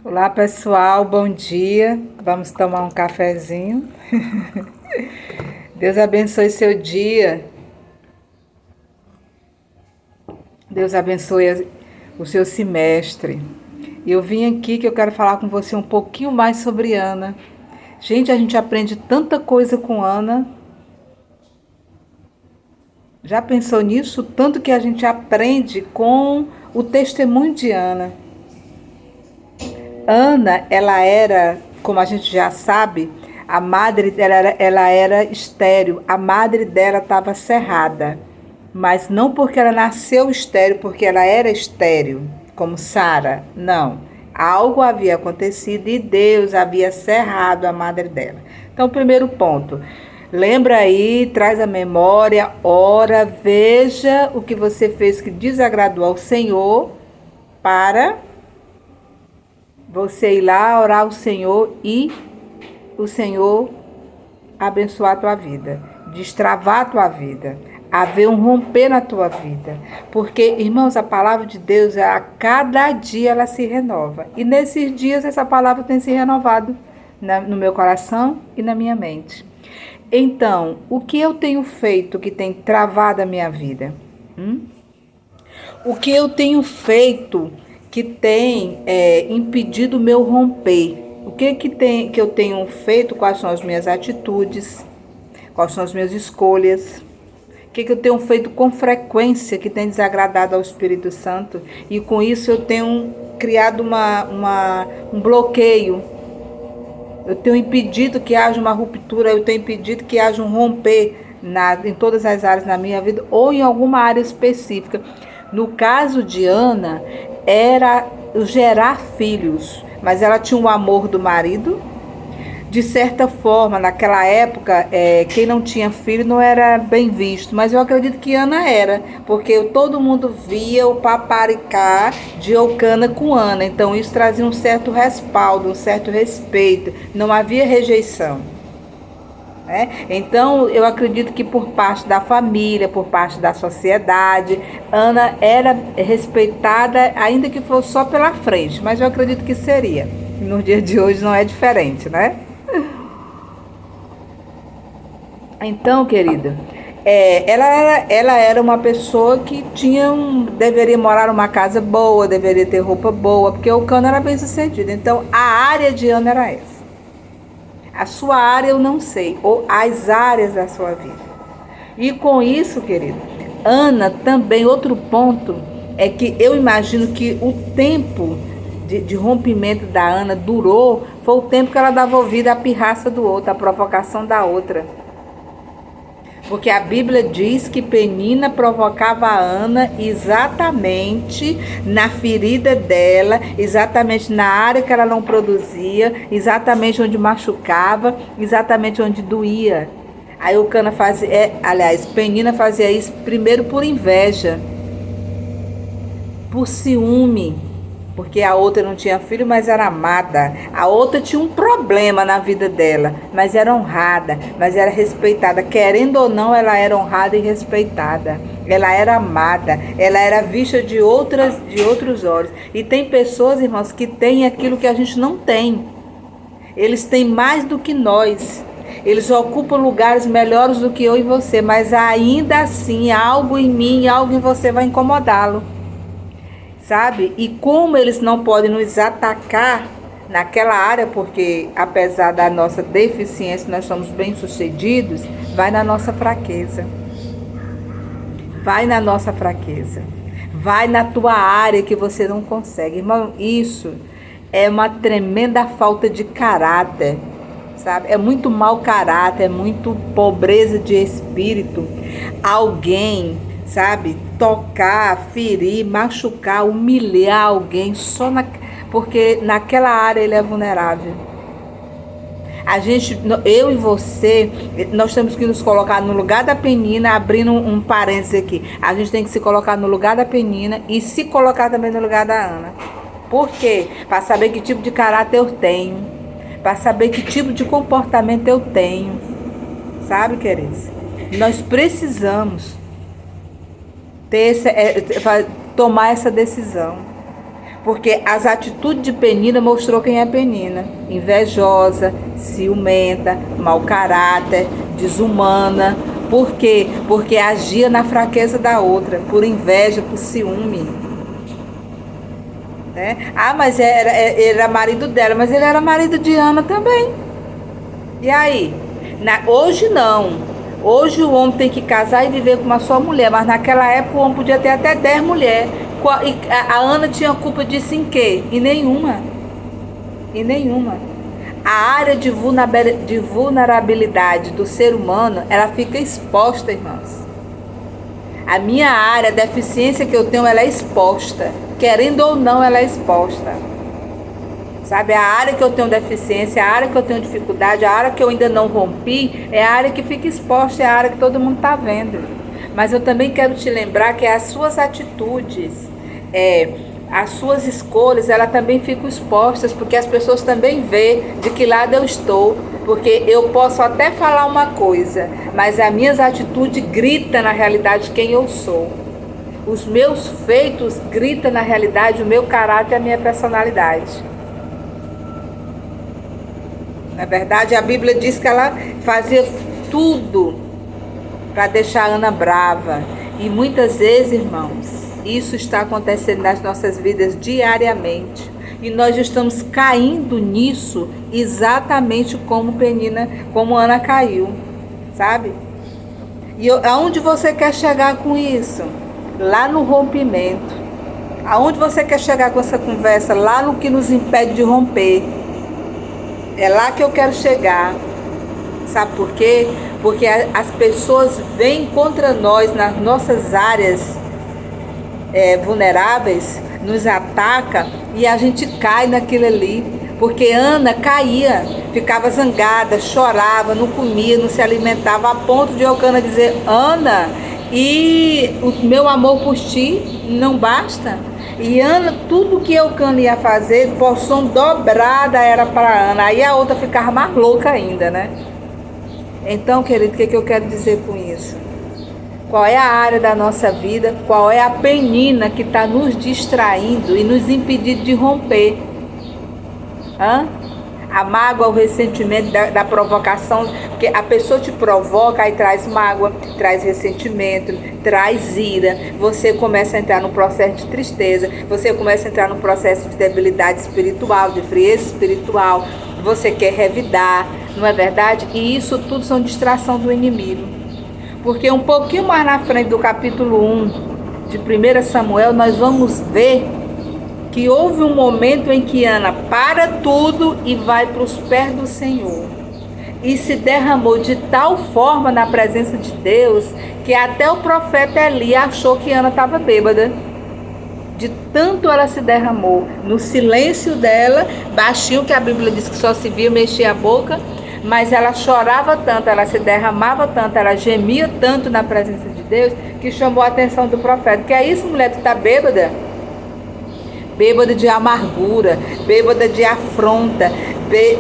Olá pessoal, bom dia. Vamos tomar um cafezinho. Deus abençoe seu dia. Deus abençoe o seu semestre. E eu vim aqui que eu quero falar com você um pouquinho mais sobre Ana. Gente, a gente aprende tanta coisa com Ana. Já pensou nisso? Tanto que a gente aprende com o testemunho de Ana. Ana, ela era, como a gente já sabe, a madre dela ela era estéril. A madre dela estava cerrada. Mas não porque ela nasceu estéril, porque ela era estéril, como Sara. Não. Algo havia acontecido e Deus havia cerrado a madre dela. Então, primeiro ponto. Lembra aí, traz a memória, ora, veja o que você fez que desagradou ao Senhor para você ir lá orar ao Senhor e o Senhor abençoar a tua vida, destravar a tua vida, haver um romper na tua vida. Porque, irmãos, a palavra de Deus, a cada dia ela se renova. E nesses dias essa palavra tem se renovado no meu coração e na minha mente. Então, o que eu tenho feito que tem travado a minha vida? O que eu tenho feito que tem impedido o meu romper? O que eu tenho feito? Quais são as minhas atitudes? Quais são as minhas escolhas? O que eu tenho feito com frequência que tem desagradado ao Espírito Santo? E com isso eu tenho criado um bloqueio. Eu tenho impedido que haja uma ruptura, eu tenho impedido que haja um romper em todas as áreas da minha vida ou em alguma área específica. No caso de Ana, era gerar filhos, mas ela tinha o amor do marido. De certa forma, naquela época, quem não tinha filho não era bem visto, mas eu acredito que Ana era, porque todo mundo via o paparicá de Eucana com Ana, então isso trazia um certo respaldo, um certo respeito, não havia rejeição. Então, eu acredito que por parte da família, por parte da sociedade, Ana era respeitada, ainda que fosse só pela frente, mas eu acredito que seria. No dia de hoje não é diferente, né? Então, querida, ela era uma pessoa que deveria morar numa casa boa, deveria ter roupa boa, porque o Cano era bem sucedido. Então, a área de Ana era essa. A sua área eu não sei, ou as áreas da sua vida. E com isso, querido, Ana também, outro ponto, é que eu imagino que o tempo de rompimento da Ana foi o tempo que ela dava ouvido à pirraça do outro, à provocação da outra. Porque a Bíblia diz que Penina provocava a Ana exatamente na ferida dela, exatamente na área que ela não produzia, exatamente onde machucava, exatamente onde doía. Aí Penina fazia isso primeiro por inveja, por ciúme, porque a outra não tinha filho, mas era amada. A outra tinha um problema na vida dela, mas era honrada, mas era respeitada. Querendo ou não, ela era honrada e respeitada. Ela era amada, ela era vista de outros olhos. E tem pessoas, irmãos, que têm aquilo que a gente não tem. Eles têm mais do que nós. Eles ocupam lugares melhores do que eu e você, mas ainda assim, algo em mim, algo em você vai incomodá-lo. Sabe? E como eles não podem nos atacar naquela área, porque apesar da nossa deficiência, nós somos bem-sucedidos, vai na nossa fraqueza. Vai na nossa fraqueza. Vai na tua área que você não consegue. Irmão, isso é uma tremenda falta de caráter, sabe? É muito mau caráter, é muito pobreza de espírito. Alguém, sabe, tocar, ferir, machucar, humilhar alguém porque naquela área ele é vulnerável. Eu e você, nós temos que nos colocar no lugar da Penina, abrindo um parênteses aqui. A gente tem que se colocar no lugar da Penina e se colocar também no lugar da Ana. Por quê? Para saber que tipo de caráter eu tenho, para saber que tipo de comportamento eu tenho. Sabe, queridos? Nós precisamos tomar essa decisão. Porque as atitudes de Penina mostrou quem é Penina. Invejosa, ciumenta, mau caráter, desumana. Por quê? Porque agia na fraqueza da outra, por inveja, por ciúme. Né? Ah, mas era marido dela, mas ele era marido de Ana também. E aí? Hoje não. Hoje o homem tem que casar e viver com uma só mulher, mas naquela época o homem podia ter até 10 mulheres. E a Ana tinha culpa disso em quê? Em nenhuma. Em nenhuma. A área de vulnerabilidade do ser humano, ela fica exposta, irmãos. A minha área, a deficiência que eu tenho, ela é exposta. Querendo ou não, ela é exposta. Sabe, a área que eu tenho deficiência, a área que eu tenho dificuldade, a área que eu ainda não rompi, é a área que fica exposta, é a área que todo mundo está vendo. Mas eu também quero te lembrar que as suas atitudes, as suas escolhas, elas também ficam expostas, porque as pessoas também veem de que lado eu estou. Porque eu posso até falar uma coisa, mas as minhas atitudes gritam na realidade quem eu sou. Os meus feitos gritam na realidade o meu caráter e a minha personalidade. Na verdade, a Bíblia diz que ela fazia tudo para deixar a Ana brava. E muitas vezes, irmãos, isso está acontecendo nas nossas vidas diariamente. E nós estamos caindo nisso exatamente como Penina, como Ana caiu, sabe? E aonde você quer chegar com isso? Lá no rompimento. Aonde você quer chegar com essa conversa? Lá no que nos impede de romper. É lá que eu quero chegar. Sabe por quê? Porque as pessoas vêm contra nós nas nossas áreas vulneráveis, nos ataca e a gente cai naquilo ali. Porque Ana caía, ficava zangada, chorava, não comia, não se alimentava, a ponto de Eucana dizer: Ana, e o meu amor por ti não basta? E Ana, tudo que Eucana ia fazer, porção dobrada era para Ana. Aí a outra ficava mais louca ainda, né? Então, querido, o que eu quero dizer com isso? Qual é a área da nossa vida? Qual é a penina que está nos distraindo e nos impedindo de romper? A mágoa, o ressentimento da provocação, porque a pessoa te provoca e traz mágoa, traz ressentimento, traz ira. Você começa a entrar num processo de tristeza, você começa a entrar num processo de debilidade espiritual, de frieza espiritual. Você quer revidar, não é verdade? E isso tudo são distração do inimigo. Porque um pouquinho mais na frente do capítulo 1 de 1 Samuel, nós vamos ver que houve um momento em que Ana para tudo e vai para os pés do Senhor. E se derramou de tal forma na presença de Deus, que até o profeta Eli achou que Ana estava bêbada. De tanto ela se derramou. No silêncio dela, baixinho, que a Bíblia diz que só se via mexer a boca, mas ela chorava tanto, ela se derramava tanto, ela gemia tanto na presença de Deus, que chamou a atenção do profeta. Que é isso, mulher, tu está bêbada? Bêbada de amargura, bêbada de afronta,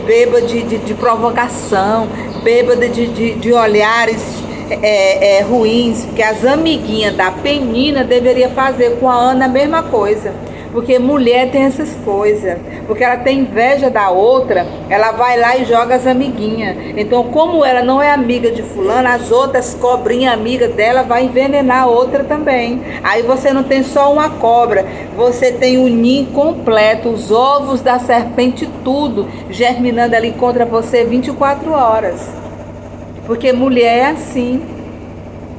bêbada de provocação, bêbada de olhares ruins, que as amiguinhas da Penina deveriam fazer com a Ana a mesma coisa. Porque mulher tem essas coisas, porque ela tem inveja da outra, ela vai lá e joga as amiguinhas. Então, como ela não é amiga de fulana, as outras cobrinhas amigas dela vai envenenar a outra também. Aí você não tem só uma cobra, você tem o ninho completo, os ovos da serpente, tudo germinando ali contra você 24 horas. Porque mulher é assim.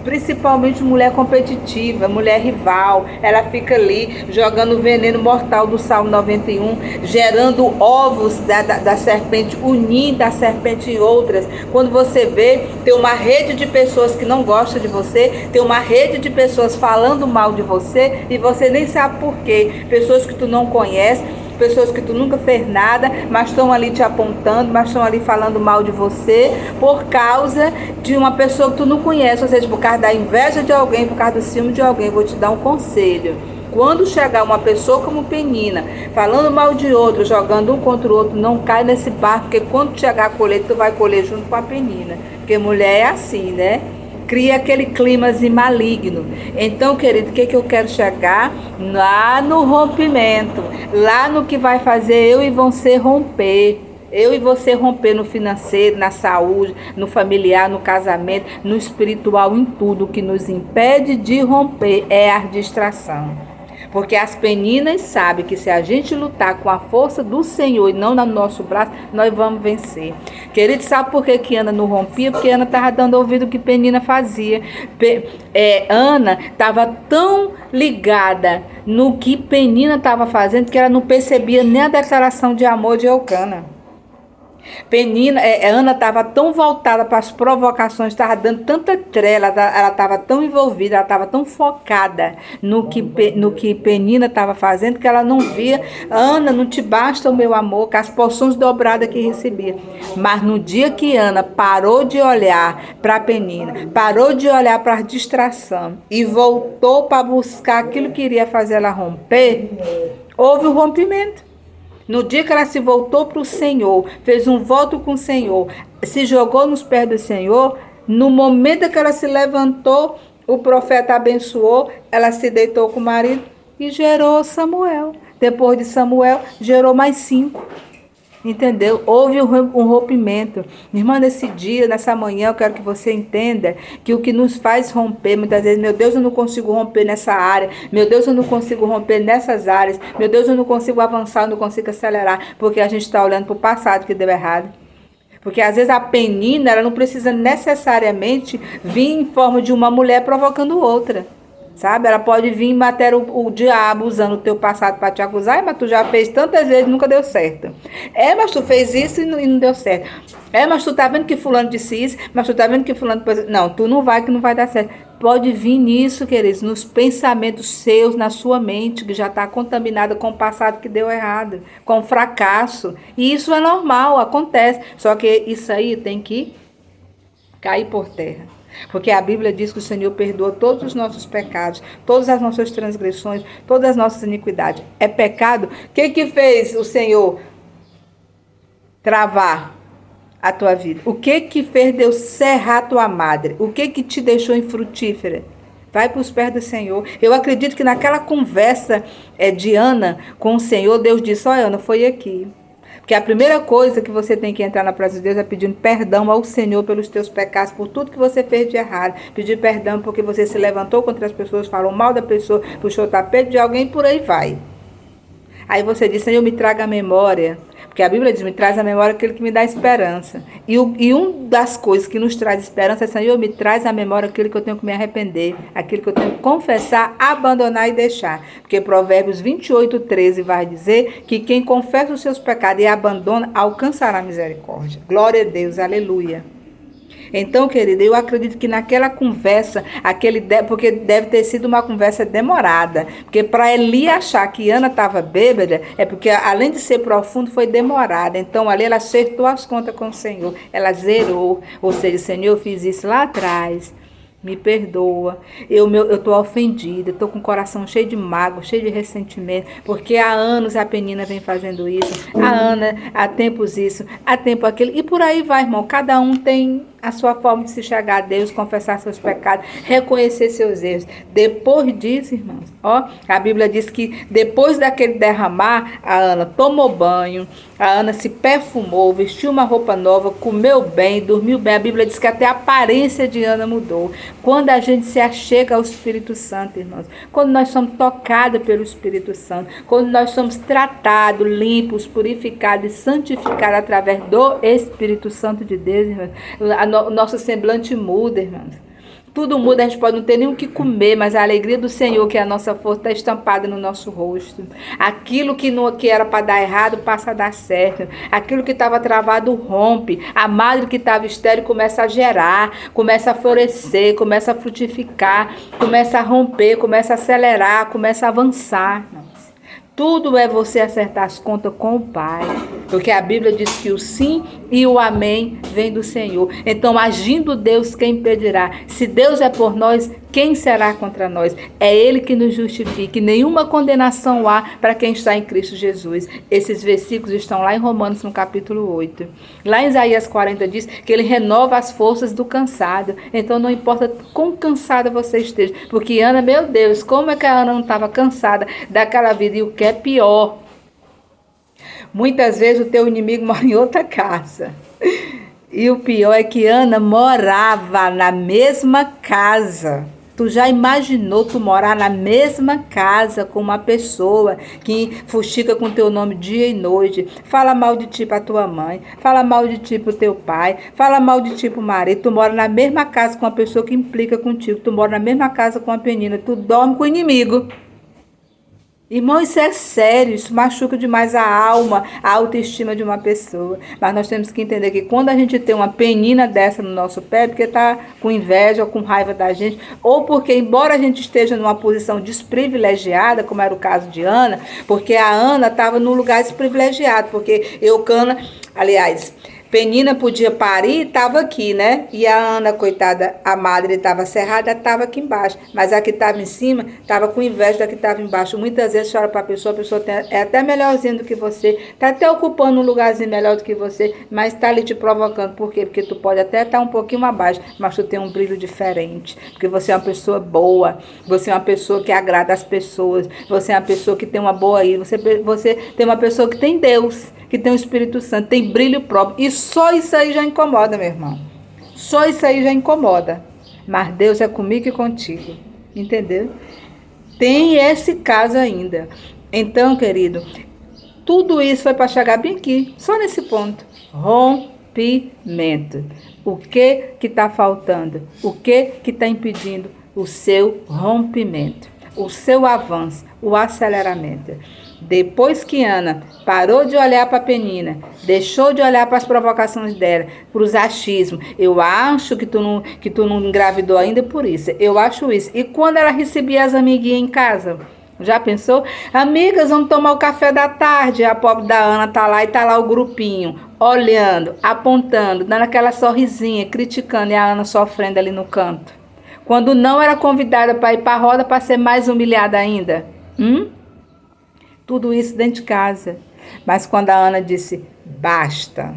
Principalmente mulher competitiva, mulher rival, ela fica ali jogando o veneno mortal do Salmo 91, gerando ovos da serpente, o ninho da serpente e outras. Quando você vê, tem uma rede de pessoas que não gostam de você, tem uma rede de pessoas falando mal de você e você nem sabe por quê. Pessoas que tu não conhece, pessoas que tu nunca fez nada, mas estão ali te apontando, mas estão ali falando mal de você, por causa de uma pessoa que tu não conhece, ou seja, por causa da inveja de alguém, por causa do ciúme de alguém. Vou te dar um conselho: quando chegar uma pessoa como Penina, falando mal de outro, jogando um contra o outro, não cai nesse barco, porque quando chegar a colheita, tu vai colher junto com a Penina, porque mulher é assim, né? cria aquele clima maligno. Então, querido, o que eu quero chegar? Lá no rompimento, lá no que vai fazer eu e você romper. Eu e você romper no financeiro, na saúde, no familiar, no casamento, no espiritual, em tudo. O que nos impede de romper é a distração. Porque as peninas sabem que se a gente lutar com a força do Senhor e não no nosso braço, nós vamos vencer. Querido, sabe por que Ana não rompia? Porque Ana estava dando ouvido ao que Penina fazia. Ana estava tão ligada no que Penina estava fazendo que ela não percebia nem a declaração de amor de Eucana. Ana estava tão voltada para as provocações, estava dando tanta trela, ela estava tão envolvida, ela estava tão focada no que Penina estava fazendo, que ela não via. Ana, não te basta o meu amor, com as porções dobradas que recebia. Mas no dia que Ana parou de olhar para Penina, parou de olhar para a distração e voltou para buscar aquilo que iria fazer ela romper, houve o rompimento. No dia que ela se voltou para o Senhor, fez um voto com o Senhor, se jogou nos pés do Senhor, no momento que ela se levantou, o profeta abençoou, ela se deitou com o marido e gerou Samuel. Depois de Samuel, gerou mais 5. Entendeu? Houve um rompimento. Irmã, nesse dia, nessa manhã, eu quero que você entenda que o que nos faz romper, muitas vezes, meu Deus, eu não consigo romper nessa área, meu Deus, eu não consigo romper nessas áreas, meu Deus, eu não consigo avançar, eu não consigo acelerar, porque a gente está olhando para o passado que deu errado. Porque às vezes a Penina, ela não precisa necessariamente vir em forma de uma mulher provocando outra. Sabe? Ela pode vir bater o diabo usando o teu passado para te acusar. Mas tu já fez tantas vezes e nunca deu certo. Mas tu fez isso e não deu certo. Mas tu tá vendo que fulano disse isso, mas tu tá vendo que fulano... Não, tu não vai, que não vai dar certo. Pode vir nisso, queridos, nos pensamentos seus, na sua mente, que já está contaminada com o passado que deu errado, com o fracasso. E isso é normal, acontece. Só que isso aí tem que cair por terra. Porque a Bíblia diz que o Senhor perdoa todos os nossos pecados, todas as nossas transgressões, todas as nossas iniquidades. É pecado? O que fez o Senhor travar a tua vida? O que fez Deus serrar a tua madre? O que te deixou infrutífera? Vai para os pés do Senhor. Eu acredito que naquela conversa de Ana com o Senhor, Deus disse: olha, Ana, foi aqui. Porque a primeira coisa que você tem que entrar na presença de Deus é pedindo perdão ao Senhor pelos teus pecados, por tudo que você fez de errado. Pedir perdão porque você se levantou contra as pessoas, falou mal da pessoa, puxou o tapete de alguém e por aí vai. Aí você diz: Senhor, me traga a memória. Porque a Bíblia diz: me traz a memória aquele que me dá esperança. E uma das coisas que nos traz esperança é: Senhor, me traz a memória aquilo que eu tenho que me arrepender, aquilo que eu tenho que confessar, abandonar e deixar. Porque Provérbios 28:13 vai dizer que quem confessa os seus pecados e abandona, alcançará misericórdia. Glória a Deus, aleluia. Então, querida, eu acredito que naquela conversa, porque deve ter sido uma conversa demorada, porque para Eli achar que Ana estava bêbada, é porque além de ser profundo, foi demorada. Então, ali ela acertou as contas com o Senhor, ela zerou, ou seja, Senhor, eu fiz isso lá atrás, me perdoa, eu estou ofendida, estou com o coração cheio de mágoa, cheio de ressentimento, porque há anos a Penina vem fazendo isso, há tempos isso, há tempo aquilo, e por aí vai, irmão, cada um tem a sua forma de se chegar a Deus, confessar seus pecados, reconhecer seus erros. Depois disso, irmãos, a Bíblia diz que depois daquele derramar, a Ana tomou banho, a Ana se perfumou, vestiu uma roupa nova, comeu bem, dormiu bem. A Bíblia diz que até a aparência de Ana mudou. Quando a gente se achega ao Espírito Santo, irmãos, quando nós somos tocados pelo Espírito Santo, quando nós somos tratados, limpos, purificados e santificados através do Espírito Santo de Deus, irmãos, o nosso semblante muda, irmãos. Tudo muda, a gente pode não ter nem o que comer, mas a alegria do Senhor, que é a nossa força, está estampada no nosso rosto. Aquilo que era para dar errado, passa a dar certo. Aquilo que estava travado, rompe. A madre que estava estéril começa a gerar, começa a florescer, começa a frutificar, começa a romper, começa a acelerar, começa a avançar. Tudo é você acertar as contas com o Pai. Porque a Bíblia diz que o sim e o amém vem do Senhor. Então, agindo Deus, quem impedirá? Se Deus é por nós, quem será contra nós? É Ele que nos justifica. E nenhuma condenação há para quem está em Cristo Jesus. Esses versículos estão lá em Romanos, no capítulo 8. Lá em Isaías 40 diz que Ele renova as forças do cansado. Então não importa quão cansada você esteja. Porque Ana, meu Deus, como é que a Ana não estava cansada daquela vida? E o que é pior, muitas vezes o teu inimigo mora em outra casa. E o pior é que Ana morava na mesma casa. Tu já imaginou tu morar na mesma casa com uma pessoa que fuxica com teu nome dia e noite, fala mal de ti pra tua mãe, fala mal de ti pro teu pai, fala mal de ti pro marido, tu mora na mesma casa com uma pessoa que implica contigo, tu mora na mesma casa com uma menina, tu dorme com o inimigo. Irmão, isso é sério, isso machuca demais a alma, a autoestima de uma pessoa. Mas nós temos que entender que quando a gente tem uma penina dessa no nosso pé, porque está com inveja ou com raiva da gente, ou porque, embora a gente esteja numa posição desprivilegiada, como era o caso de Ana, porque a Ana estava num lugar desprivilegiado, porque Eucana, aliás, Penina podia parir e estava aqui, né? E a Ana, coitada, a madre estava cerrada, estava aqui embaixo. Mas a que estava em cima estava com inveja da que estava embaixo. Muitas vezes chora para a pessoa é até melhorzinho do que você, está até ocupando um lugarzinho melhor do que você, mas está ali te provocando. Por quê? Porque tu pode até estar um pouquinho abaixo, mas tu tem um brilho diferente. Porque você é uma pessoa boa, você é uma pessoa que agrada as pessoas, você é uma pessoa que tem uma boa ira, você tem uma pessoa que tem Deus, que tem o Espírito Santo, tem brilho próprio. E só isso aí já incomoda, meu irmão. Só isso aí já incomoda. Mas Deus é comigo e contigo. Entendeu? Tem esse caso ainda. Então, querido, tudo isso foi para chegar bem aqui, só nesse ponto. Rompimento. O que está faltando? O que está impedindo o seu rompimento? O seu avanço, o aceleramento. Depois que Ana parou de olhar para Penina, deixou de olhar para as provocações dela, para os achismos, eu acho que tu não engravidou ainda por isso, eu acho isso. E quando ela recebia as amiguinhas em casa, já pensou? Amigas, vamos tomar o café da tarde. A pobre da Ana tá lá e tá lá o grupinho, olhando, apontando, dando aquela sorrisinha, criticando, e a Ana sofrendo ali no canto. Quando não era convidada para ir para a roda para ser mais humilhada ainda. Tudo isso dentro de casa. Mas quando a Ana disse, basta.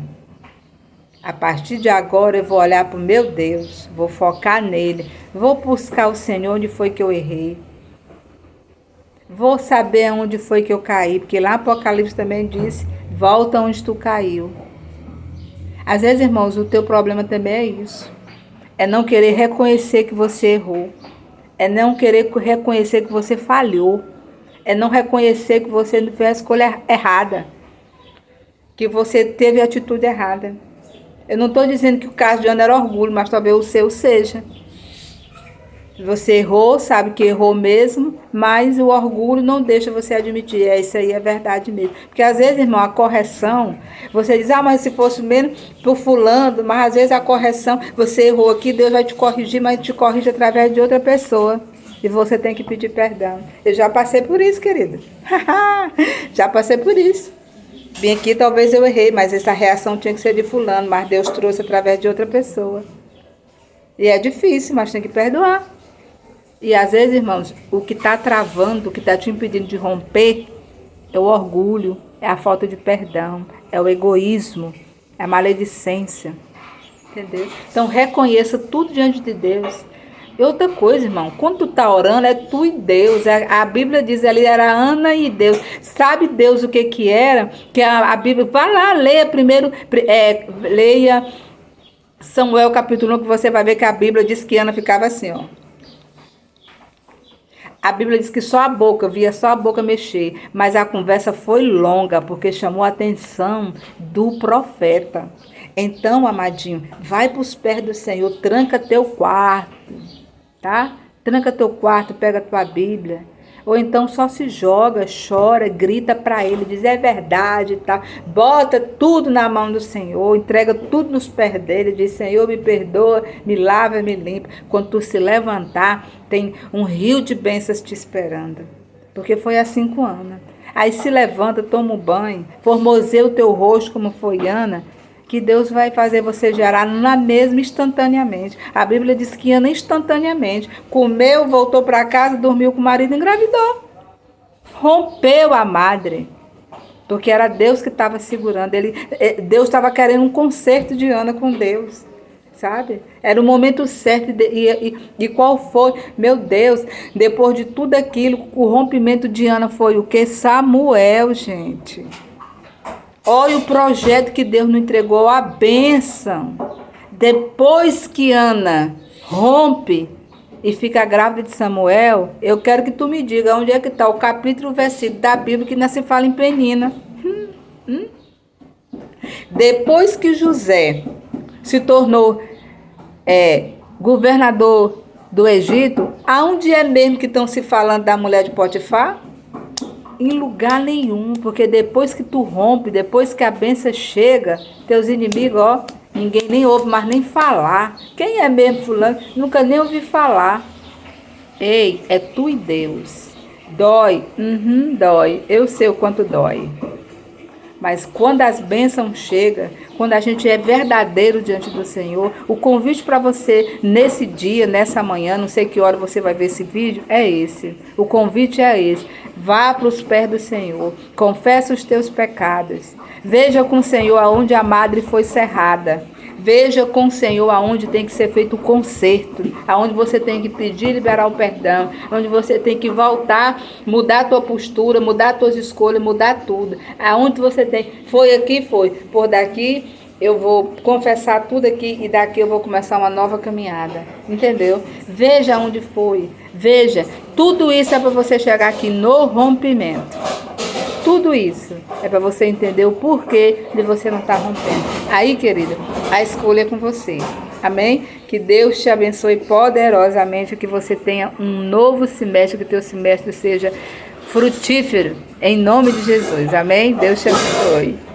A partir de agora eu vou olhar para o meu Deus, vou focar nele, vou buscar o Senhor onde foi que eu errei. Vou saber onde foi que eu caí, porque lá Apocalipse também diz, volta onde tu caiu. Às vezes, irmãos, o teu problema também é isso. É não querer reconhecer que você errou. É não querer reconhecer que você falhou. É não reconhecer que você fez a escolha errada. Que você teve a atitude errada. Eu não estou dizendo que o caso de Ana era orgulho, mas talvez o seu seja. Você errou, sabe que errou mesmo, mas o orgulho não deixa você admitir. Isso aí é verdade mesmo. Porque às vezes, irmão, a correção, você diz, mas se fosse menos por fulano, mas às vezes a correção, você errou aqui, Deus vai te corrigir, mas te corrige através de outra pessoa. E você tem que pedir perdão. Eu já passei por isso, querida. Já passei por isso. Vim aqui, talvez eu errei, mas essa reação tinha que ser de fulano, mas Deus trouxe através de outra pessoa. E é difícil, mas tem que perdoar. E às vezes, irmãos, o que está travando, o que está te impedindo de romper, é o orgulho, é a falta de perdão, é o egoísmo, é a maledicência. Entendeu? Então reconheça tudo diante de Deus. E outra coisa, irmão, quando tu está orando, é tu e Deus. A Bíblia diz ali, era Ana e Deus. Sabe Deus o que era? Que a Bíblia, vai lá, leia primeiro, leia Samuel capítulo 1, que você vai ver que a Bíblia diz que Ana ficava assim, ó. A Bíblia diz que só a boca, via só a boca mexer, mas a conversa foi longa, porque chamou a atenção do profeta. Então, amadinho, vai para os pés do Senhor, tranca teu quarto, tá? Tranca teu quarto, pega a tua Bíblia. Ou então só se joga, chora, grita para ele, diz é verdade, tá? Bota tudo na mão do Senhor, entrega tudo nos pés dele, diz Senhor, me perdoa, me lava, me limpa. Quando tu se levantar, tem um rio de bênçãos te esperando. Porque foi assim com Ana. Aí se levanta, toma um banho, formoseia o teu rosto como foi Ana, que Deus vai fazer você gerar na mesma instantaneamente. A Bíblia diz que Ana instantaneamente comeu, voltou para casa, dormiu com o marido e engravidou. Rompeu a madre. Porque era Deus que estava segurando. Deus estava querendo um concerto de Ana com Deus. Sabe? Era o momento certo. E qual foi? Meu Deus, depois de tudo aquilo, o rompimento de Ana foi o quê? Samuel, gente. Olha o projeto que Deus nos entregou, a bênção. Depois que Ana rompe e fica grávida de Samuel, eu quero que tu me diga onde é que está o capítulo, o versículo da Bíblia que não se fala em Penina. Depois que José se tornou governador do Egito, aonde é mesmo que estão se falando da mulher de Potifar? Em lugar nenhum, porque depois que tu rompe, depois que a bênção chega, teus inimigos, ó, ninguém nem ouve mais nem falar. Quem é mesmo fulano? Nunca nem ouvi falar. Ei, é tu e Deus. Dói? Dói. Eu sei o quanto dói. Mas quando as bênçãos chegam, quando a gente é verdadeiro diante do Senhor, o convite para você nesse dia, nessa manhã, não sei que hora você vai ver esse vídeo, é esse. O convite é esse. Vá para os pés do Senhor, confessa os teus pecados. Veja com o Senhor aonde a madre foi cerrada. Veja com o Senhor aonde tem que ser feito o conserto, aonde você tem que pedir, liberar o perdão, onde você tem que voltar, mudar a tua postura, mudar as tuas escolhas, mudar tudo. Aonde você tem, foi aqui, foi, por daqui eu vou confessar tudo aqui e daqui eu vou começar uma nova caminhada, entendeu? Veja onde foi, veja, tudo isso é para você chegar aqui no rompimento. Tudo isso é para você entender o porquê de você não estar rompendo. Aí, querida, a escolha é com você. Amém? Que Deus te abençoe poderosamente, que você tenha um novo semestre, que teu semestre seja frutífero. Em nome de Jesus. Amém? Deus te abençoe.